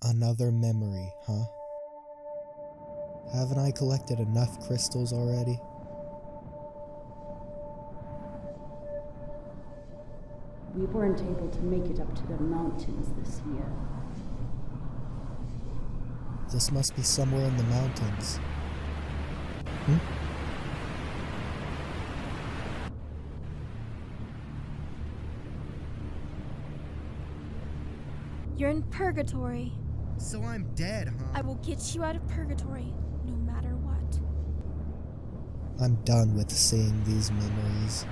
Another memory, huh? Haven't I collected enough crystals already? We weren't able to make it up to the mountains this year. This must be somewhere in the mountains. You're in Purgatory. So I'm dead, huh? I will get you out of Purgatory, no matter what. I'm done with seeing these memories.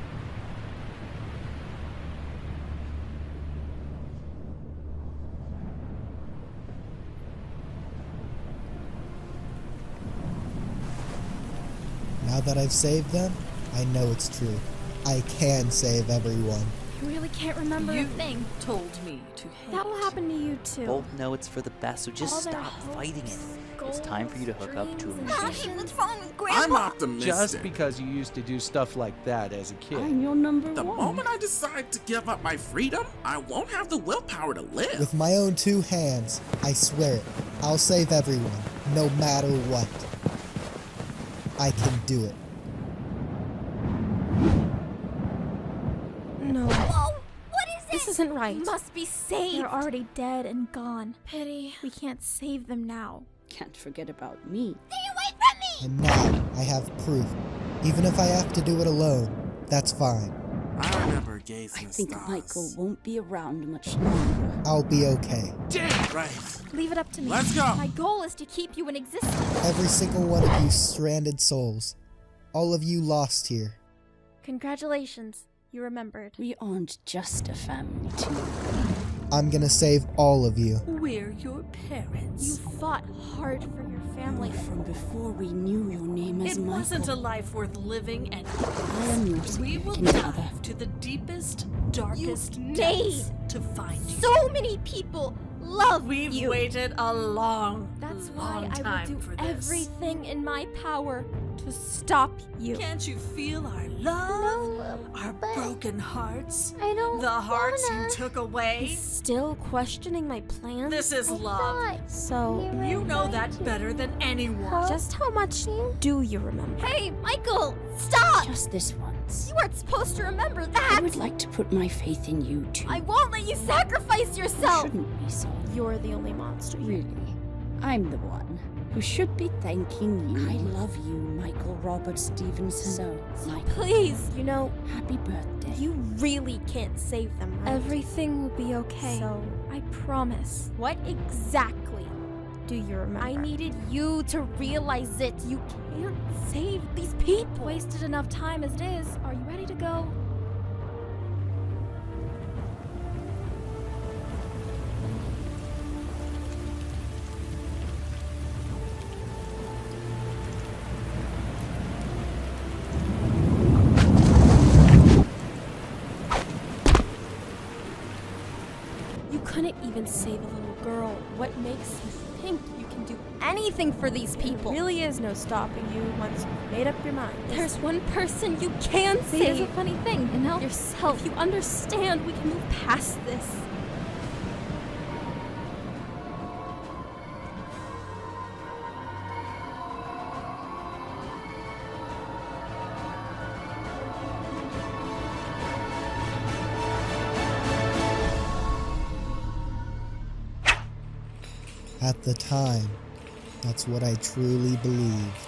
Now that I've saved them, I know it's true. I can save everyone. You really can't remember a thing. Told me to hate. That'll happen to you too. Both know it's for the best, so just All their stop hopes, fighting it. It's time for you to hook up to a dreams, musician. and What's wrong with Grandpa? I'm optimistic. Just because you used to do stuff like that as a kid. I'm your number The one. moment I decide to give up my freedom, I won't have the willpower to live. With my own two hands, I swear it, I'll save everyone, no matter what. I can do it. No. Whoa! What is it? This isn't right. Must be saved. They're already dead and gone. Pity. We can't save them now. Can't forget about me. Stay away from me! And now, I have proof. Even if I have to do it alone, that's fine. I remember gazing I at think stars. Michael won't be around much longer. I'll be okay. Damn right. Leave it up to me. Let's go. My goal is to keep you in existence. Every single one of you stranded souls. All of you lost here. Congratulations. You remembered. We aren't just a family, too. I'm gonna save all of you. We're your parents. You fought hard for your family. From before we knew your name as It Michael. wasn't a life worth living, and I am your we will significant other. dive to the deepest, darkest You depths to find you. So many people love We've you. waited a long, That's long why I time will for do this. everything in my power to stop you. Can't you feel our love? Our broken hearts? I don't The hearts wanna. you took away? Still questioning my plans? This is love. So, You know that better than anyone. just how much do you remember? Hey, Michael, stop! Just this once. You weren't supposed to remember I that. would like to put my faith in you, too. I won't let you sacrifice You yourself. shouldn't be so. You're the only monster. Really. I'm the one who should be thanking you. I love you, Michael Robert Stevenson. So, Michael, Please, you know, happy birthday. you really can't save them, right? Everything will be okay. So, I promise. What exactly do you remember? I needed you to realize it. You can't save these people. Wasted enough time as it is. Are you ready to go? You couldn't even save a little girl. What makes you think you can do anything for these people? There really is no stopping you once you've made up your mind. There's one person you can save. Here's a funny thing, and help yourself. If you understand, we can move past this. At the time, that's what I truly believed.